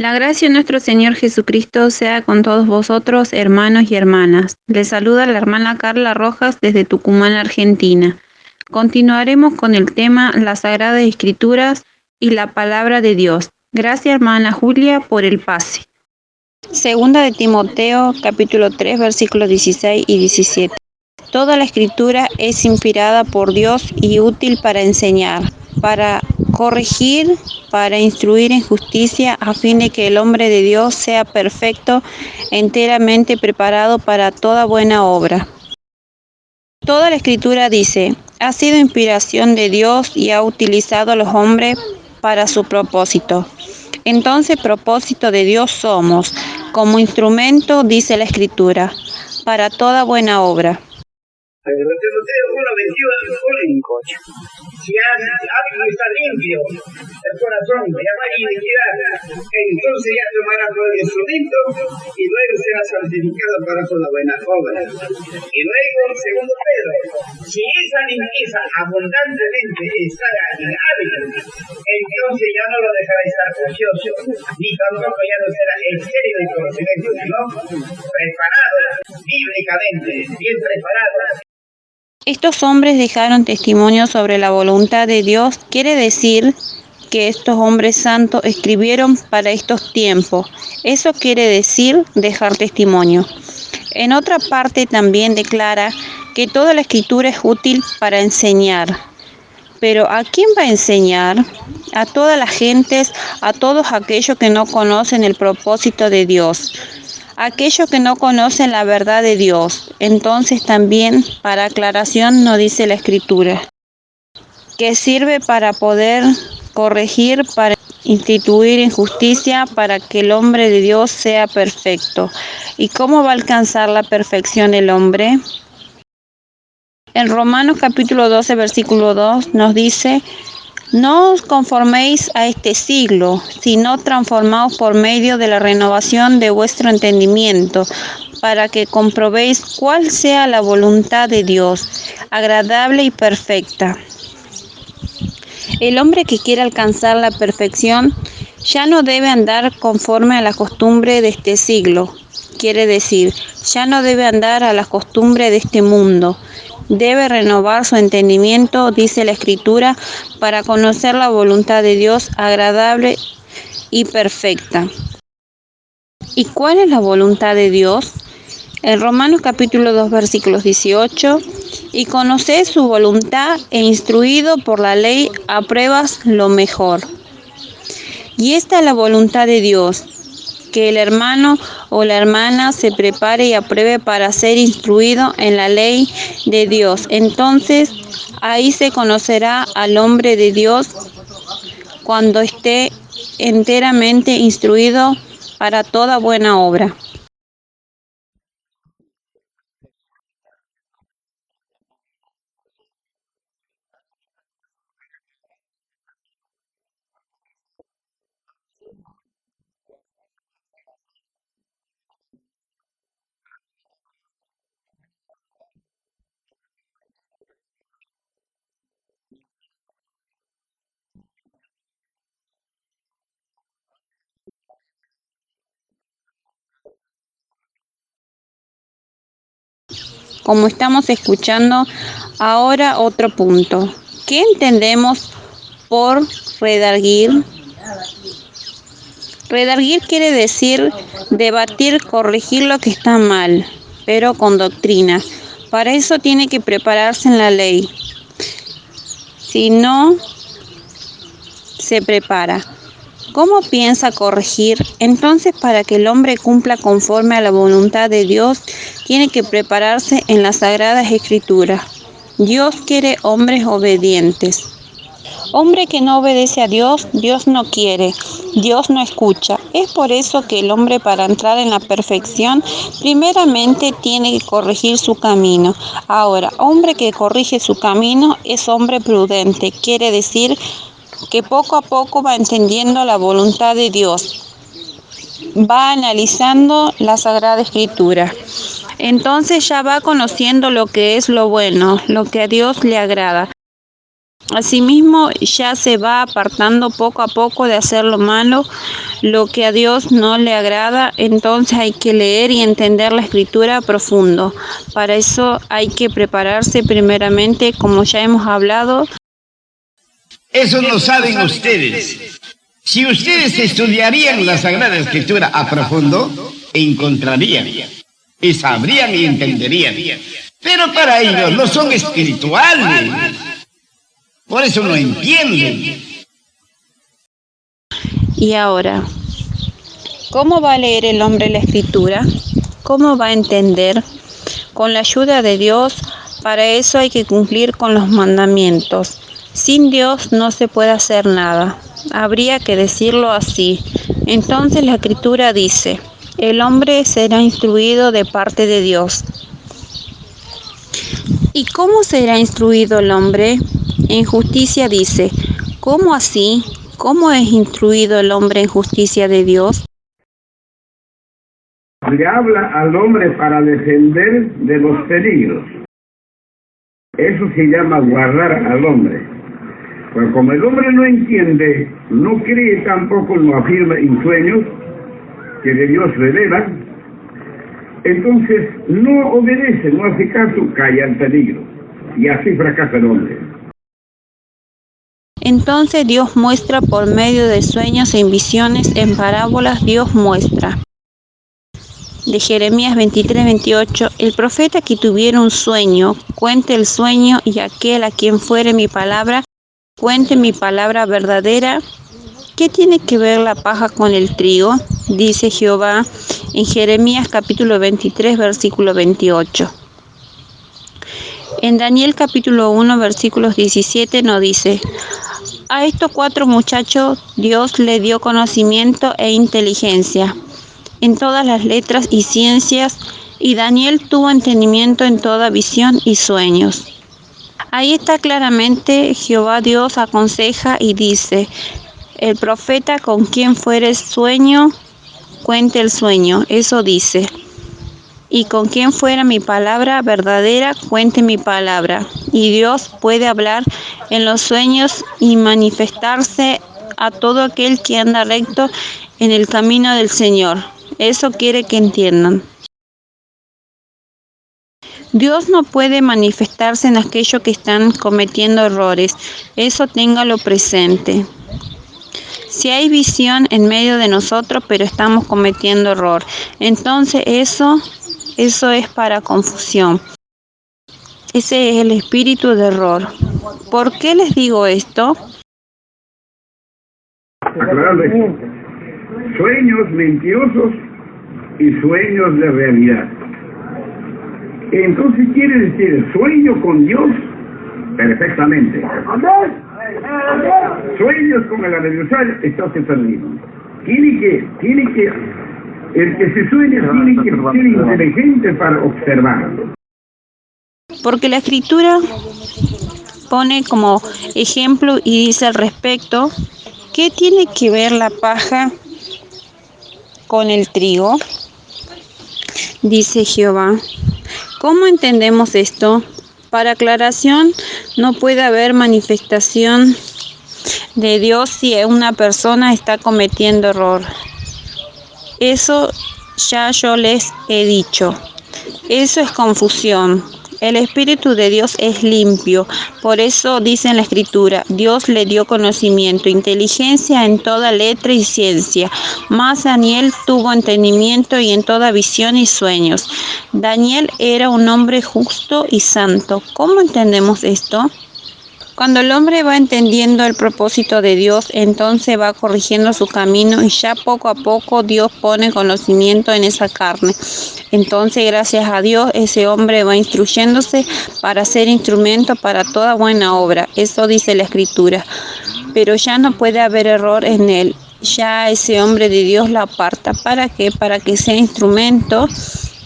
La gracia de nuestro Señor Jesucristo sea con todos vosotros, hermanos y hermanas. Les saluda la hermana Carla Rojas desde Tucumán, Argentina. Continuaremos con el tema las Sagradas Escrituras y la Palabra de Dios. Gracias, hermana Julia, por el pase. Segunda de Timoteo, capítulo 3, versículos 16 y 17. Toda la Escritura es inspirada por Dios y útil para enseñar, para corregir, para instruir en justicia, a fin de que el hombre de Dios sea perfecto, enteramente preparado para toda buena obra. Toda la Escritura dice, ha sido inspiración de Dios y ha utilizado a los hombres para su propósito. Entonces, propósito de Dios somos, como instrumento, dice la Escritura, para toda buena obra. Timoteo 1:21, si algo está limpio el corazón y no hay iniquidad, entonces ya tomará todo el instrumento y luego será santificado para toda buena obra. Y luego, segundo Pedro, si esa limpieza abundantemente estará en alguien, entonces ya no lo dejará estar ocioso, ni tampoco ya no será estéril de conocimiento, sino preparado bíblicamente, bien preparado. Estos hombres dejaron testimonio sobre la voluntad de Dios. Quiere decir que estos hombres santos escribieron para estos tiempos. Eso quiere decir dejar testimonio. En otra parte también declara que toda la Escritura es útil para enseñar. Pero ¿a quién va a enseñar? A todas las gentes, a todos aquellos que no conocen el propósito de Dios. Aquellos que no conocen la verdad de Dios. Entonces también, para aclaración, nos dice la Escritura, que sirve para poder corregir, para instituir en justicia, para que el hombre de Dios sea perfecto. ¿Y cómo va a alcanzar la perfección el hombre? En Romanos capítulo 12, versículo 2 nos dice, no os conforméis a este siglo, sino transformaos por medio de la renovación de vuestro entendimiento, para que comprobéis cuál sea la voluntad de Dios, agradable y perfecta. El hombre que quiere alcanzar la perfección ya no debe andar conforme a la costumbre de este siglo, quiere decir, ya no debe andar a la costumbre de este mundo. Debe renovar su entendimiento, dice la Escritura, para conocer la voluntad de Dios agradable y perfecta. ¿Y cuál es la voluntad de Dios? En Romanos capítulo 2, versículos 18, y conoced su voluntad e instruido por la ley apruebas lo mejor. Y esta es la voluntad de Dios, que el hermano o la hermana se prepare y apruebe para ser instruido en la ley de Dios. Entonces, ahí se conocerá al hombre de Dios cuando esté enteramente instruido para toda buena obra. Como estamos escuchando, ahora otro punto. ¿Qué entendemos por redarguir? Redarguir quiere decir debatir, corregir lo que está mal, pero con doctrina. Para eso tiene que prepararse en la ley. Si no se prepara, ¿cómo piensa corregir? Entonces, para que el hombre cumpla conforme a la voluntad de Dios, tiene que prepararse en las Sagradas Escrituras. Dios quiere hombres obedientes. Hombre que no obedece a Dios, Dios no quiere, Dios no escucha. Es por eso que el hombre, para entrar en la perfección, primeramente tiene que corregir su camino. Ahora, hombre que corrige su camino es hombre prudente, quiere decir que poco a poco va entendiendo la voluntad de Dios, va analizando la Sagrada Escritura. Entonces ya va conociendo lo que es lo bueno, lo que a Dios le agrada. Asimismo, ya se va apartando poco a poco de hacer lo malo, lo que a Dios no le agrada. Entonces hay que leer y entender la escritura a profundo. Para eso hay que prepararse primeramente, como ya hemos hablado. Eso no saben ustedes. Si ustedes estudiarían la Sagrada Escritura a profundo, encontrarían, y sabrían y entenderían. Pero para ellos no son espirituales. Por eso no entienden. Y ahora, ¿cómo va a leer el hombre la escritura? ¿Cómo va a entender? Con la ayuda de Dios. Para eso hay que cumplir con los mandamientos. Sin Dios no se puede hacer nada. Habría que decirlo así. Entonces la escritura dice, el hombre será instruido de parte de Dios. ¿Y cómo será instruido el hombre? En justicia dice, ¿cómo así? ¿Cómo es instruido el hombre en justicia de Dios? Le habla al hombre para defender de los peligros. Eso se llama guardar al hombre. Pues como el hombre no entiende, no cree tampoco, no afirma en sueños que de Dios revela, entonces no obedece, no hace caso, cae al peligro. Y así fracasa el hombre. Entonces Dios muestra por medio de sueños, en visiones, en parábolas, Dios muestra. De Jeremías 23:28, el profeta que tuviera un sueño, cuente el sueño, y aquel a quien fuere mi palabra, cuente mi palabra verdadera. ¿Qué tiene que ver la paja con el trigo? Dice Jehová en Jeremías capítulo 23, versículo 28. En Daniel capítulo 1, versículos 17 nos dice, a estos 4 muchachos Dios le dio conocimiento e inteligencia en todas las letras y ciencias, y Daniel tuvo entendimiento en toda visión y sueños. Ahí está claramente Jehová Dios aconseja y dice, el profeta con quien fuere sueño, cuente el sueño, eso dice. Y con quien fuera mi palabra verdadera, cuente mi palabra. Y Dios puede hablar en los sueños y manifestarse a todo aquel que anda recto en el camino del Señor. Eso quiere que entiendan. Dios no puede manifestarse en aquellos que están cometiendo errores. Eso téngalo presente. Si hay visión en medio de nosotros, pero estamos cometiendo error, entonces eso es para confusión. Ese es el espíritu de error. ¿Por qué les digo esto? Aclarando esto. Sueños mentirosos y sueños de realidad. Entonces quiere decir, sueño con Dios perfectamente. Sueños con el adversario, está perdido. Tiene que, el que se sueña tiene que ser inteligente para observar. Porque la escritura pone como ejemplo y dice al respecto, ¿qué tiene que ver la paja con el trigo? Dice Jehová. ¿Cómo entendemos esto? Para aclaración, no puede haber manifestación de Dios si una persona está cometiendo error. Eso ya yo les he dicho. Eso es confusión. El Espíritu de Dios es limpio. Por eso dice en la Escritura, Dios le dio conocimiento, inteligencia en toda letra y ciencia. Mas Daniel tuvo entendimiento y en toda visión y sueños. Daniel era un hombre justo y santo. ¿Cómo entendemos esto? Cuando el hombre va entendiendo el propósito de Dios, entonces va corrigiendo su camino y ya poco a poco Dios pone conocimiento en esa carne. Entonces, gracias a Dios, ese hombre va instruyéndose para ser instrumento para toda buena obra. Eso dice la Escritura. Pero ya no puede haber error en él. Ya ese hombre de Dios lo aparta. ¿Para qué? Para que sea instrumento.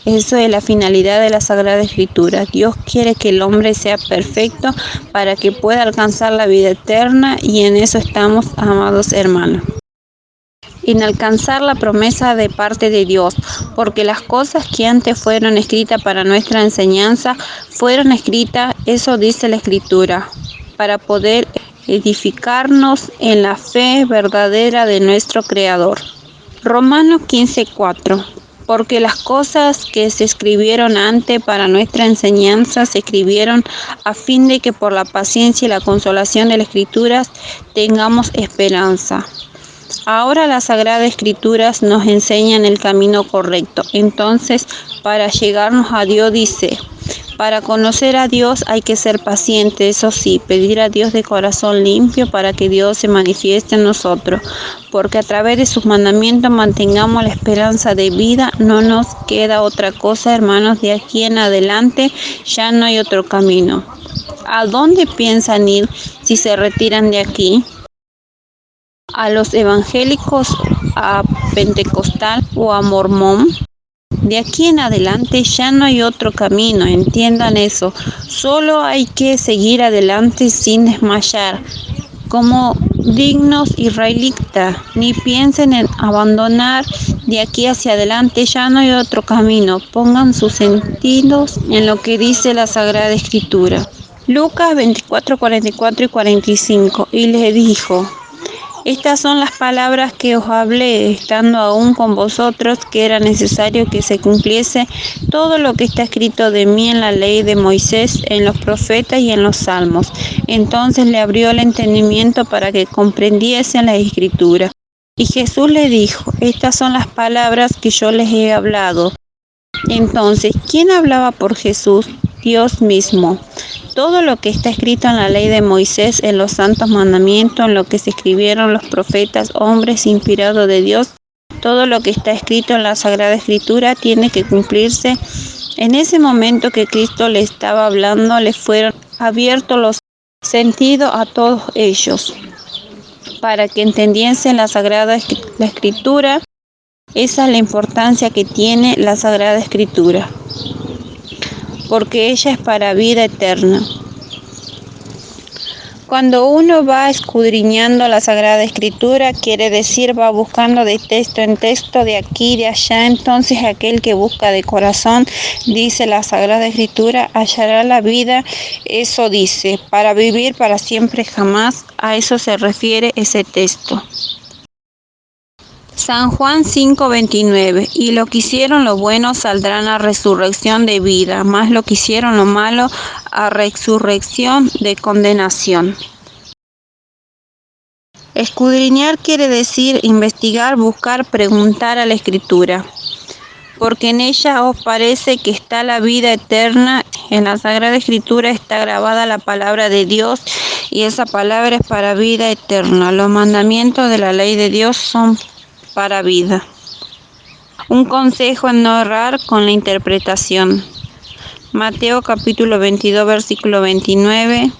Eso es la finalidad de la Sagrada Escritura. Dios quiere que el hombre sea perfecto para que pueda alcanzar la vida eterna, y en eso estamos, amados hermanos. En alcanzar la promesa de parte de Dios, porque las cosas que antes fueron escritas para nuestra enseñanza, fueron escritas, eso dice la Escritura, para poder edificarnos en la fe verdadera de nuestro Creador. Romanos 15:4. Porque las cosas que se escribieron antes para nuestra enseñanza se escribieron a fin de que por la paciencia y la consolación de las Escrituras tengamos esperanza. Ahora las Sagradas Escrituras nos enseñan el camino correcto. Entonces, para llegarnos a Dios dice, para conocer a Dios hay que ser paciente, eso sí, pedir a Dios de corazón limpio para que Dios se manifieste en nosotros, porque a través de sus mandamientos mantengamos la esperanza de vida. No nos queda otra cosa, hermanos, de aquí en adelante ya no hay otro camino. ¿A dónde piensan ir si se retiran de aquí? ¿A los evangélicos, a pentecostal o a mormón? De aquí en adelante ya no hay otro camino, entiendan eso. Solo hay que seguir adelante sin desmayar, como dignos israelitas. Ni piensen en abandonar de aquí hacia adelante, ya no hay otro camino. Pongan sus sentidos en lo que dice la Sagrada Escritura. Lucas 24, 44 y 45. Y les dijo: estas son las palabras que os hablé, estando aún con vosotros, que era necesario que se cumpliese todo lo que está escrito de mí en la ley de Moisés, en los profetas y en los salmos. Entonces le abrió el entendimiento para que comprendiesen la Escritura. Y Jesús le dijo: estas son las palabras que yo les he hablado. Entonces, ¿quién hablaba por Jesús? Dios mismo. Todo lo que está escrito en la ley de Moisés, en los santos mandamientos, en lo que se escribieron los profetas, hombres inspirados de Dios, todo lo que está escrito en la Sagrada Escritura tiene que cumplirse. En ese momento que Cristo le estaba hablando, le fueron abiertos los sentidos a todos ellos, para que entendiesen la Sagrada Escritura. Esa es la importancia que tiene la Sagrada Escritura, porque ella es para vida eterna. Cuando uno va escudriñando la Sagrada Escritura, quiere decir va buscando de texto en texto, de aquí y de allá. Entonces aquel que busca de corazón, dice la Sagrada Escritura, hallará la vida. Eso dice, para vivir para siempre jamás. A eso se refiere ese texto. San Juan 5:29. Y lo que hicieron lo bueno saldrán a resurrección de vida, mas lo que hicieron lo malo a resurrección de condenación. Escudriñar quiere decir investigar, buscar, preguntar a la Escritura, porque en ella os parece que está la vida eterna. En la Sagrada Escritura está grabada la palabra de Dios, y esa palabra es para vida eterna. Los mandamientos de la ley de Dios son para vida. Un consejo en no errar con la interpretación. Mateo capítulo 22, versículo 29.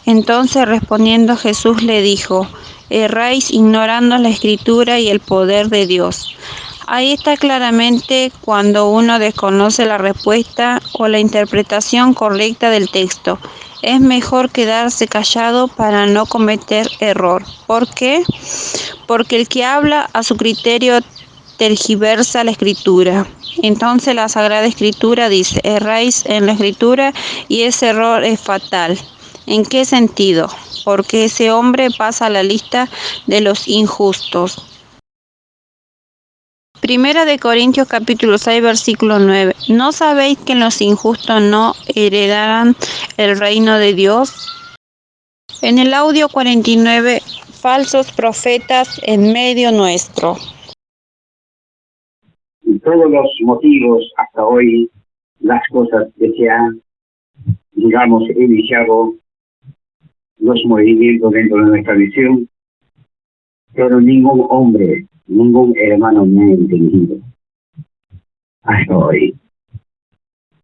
Entonces respondiendo Jesús le dijo: erráis ignorando la Escritura y el poder de Dios. Ahí está claramente cuando uno desconoce la respuesta o la interpretación correcta del texto. Es mejor quedarse callado para no cometer error. ¿Por qué? Porque el que habla a su criterio tergiversa la Escritura. Entonces la Sagrada Escritura dice: erráis en la Escritura, y ese error es fatal. ¿En qué sentido? Porque ese hombre pasa a la lista de los injustos. Primera de Corintios capítulo 6, versículo 9. ¿No sabéis que los injustos no heredarán el reino de Dios? En el audio 49, falsos profetas en medio nuestro. Y todos los motivos hasta hoy, las cosas que se han, digamos, iniciado, los movimientos dentro de nuestra visión, pero ningún hombre, ningún hermano me ha entendido hasta hoy.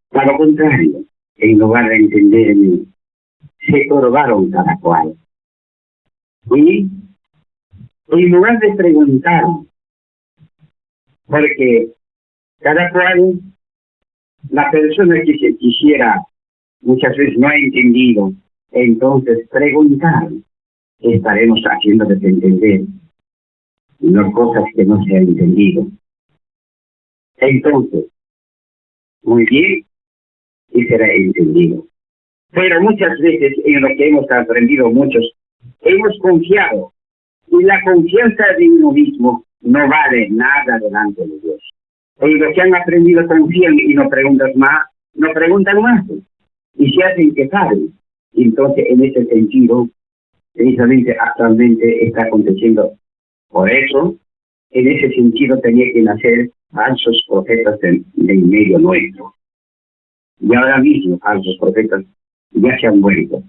Por lo contrario, en lugar de entenderme, se otorgaron cada cual. Y en lugar de preguntar, porque cada cual, la persona que se quisiera, muchas veces no ha entendido, entonces preguntar, estaremos haciendo de entender, no cosas que no se han entendido. Entonces, muy bien, y será entendido. Pero muchas veces en lo que hemos aprendido muchos, hemos confiado. Y la confianza de uno mismo no vale nada delante de Dios. Y los que han aprendido confían y no preguntan más. Y se hacen que saben. Entonces, en ese sentido, precisamente actualmente está aconteciendo. Por eso, en ese sentido tenía que nacer falsos profetas en medio nuestro. Y ahora mismo falsos profetas ya se han vuelto.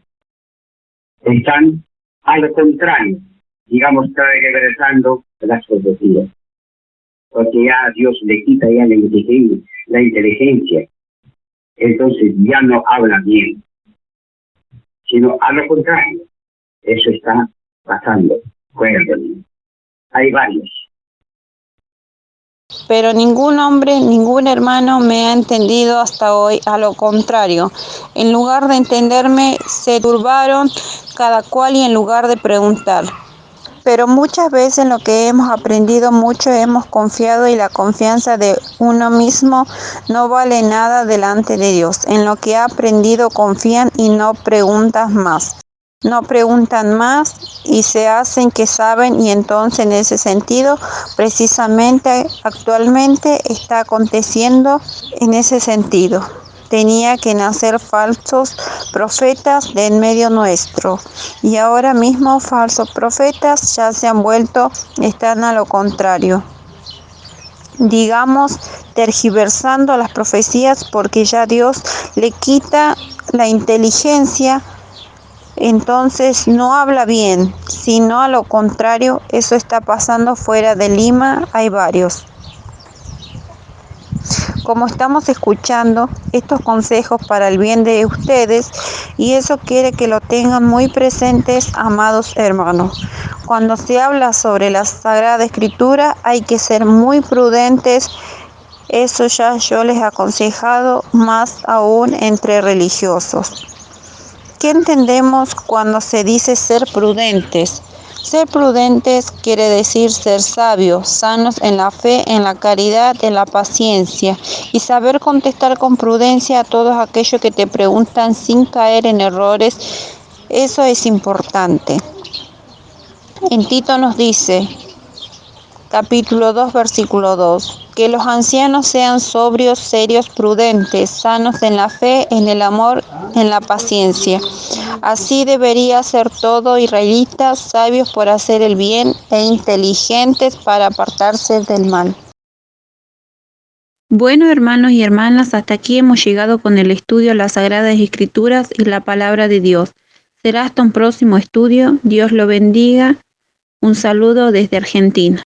Están a lo contrario, digamos, regresando las profecías. Porque ya Dios le quita ya la inteligencia. Entonces ya no habla bien, sino a lo contrario. Eso está pasando fuera de mí. Hay varios. Pero ningún hombre, ningún hermano me ha entendido hasta hoy, a lo contrario. En lugar de entenderme, se turbaron cada cual y en lugar de preguntar. Pero muchas veces en lo que hemos aprendido mucho hemos confiado y la confianza de uno mismo no vale nada delante de Dios. En lo que ha aprendido confían y no preguntan más. No preguntan más y se hacen que saben y entonces en ese sentido precisamente actualmente está aconteciendo en ese sentido. Tenía que nacer falsos profetas de en medio nuestro y ahora mismo falsos profetas ya se han vuelto, están a lo contrario. Digamos, tergiversando las profecías porque ya Dios le quita la inteligencia. Entonces no habla bien, sino a lo contrario, eso está pasando fuera de Lima, hay varios. Como estamos escuchando estos consejos para el bien de ustedes, y eso quiere que lo tengan muy presentes, amados hermanos. Cuando se habla sobre la Sagrada Escritura hay que ser muy prudentes. Eso ya yo les he aconsejado, más aún entre religiosos. ¿Qué entendemos cuando se dice ser prudentes? Ser prudentes quiere decir ser sabios, sanos en la fe, en la caridad, en la paciencia y saber contestar con prudencia a todos aquellos que te preguntan sin caer en errores. Eso es importante. En Tito nos dice, capítulo 2, versículo 2, que los ancianos sean sobrios, serios, prudentes, sanos en la fe, en el amor, en la paciencia. Así debería ser todo israelitas, sabios por hacer el bien e inteligentes para apartarse del mal. Bueno, hermanos y hermanas, hasta aquí hemos llegado con el estudio de las Sagradas Escrituras y la Palabra de Dios. Será hasta un próximo estudio. Dios lo bendiga. Un saludo desde Argentina.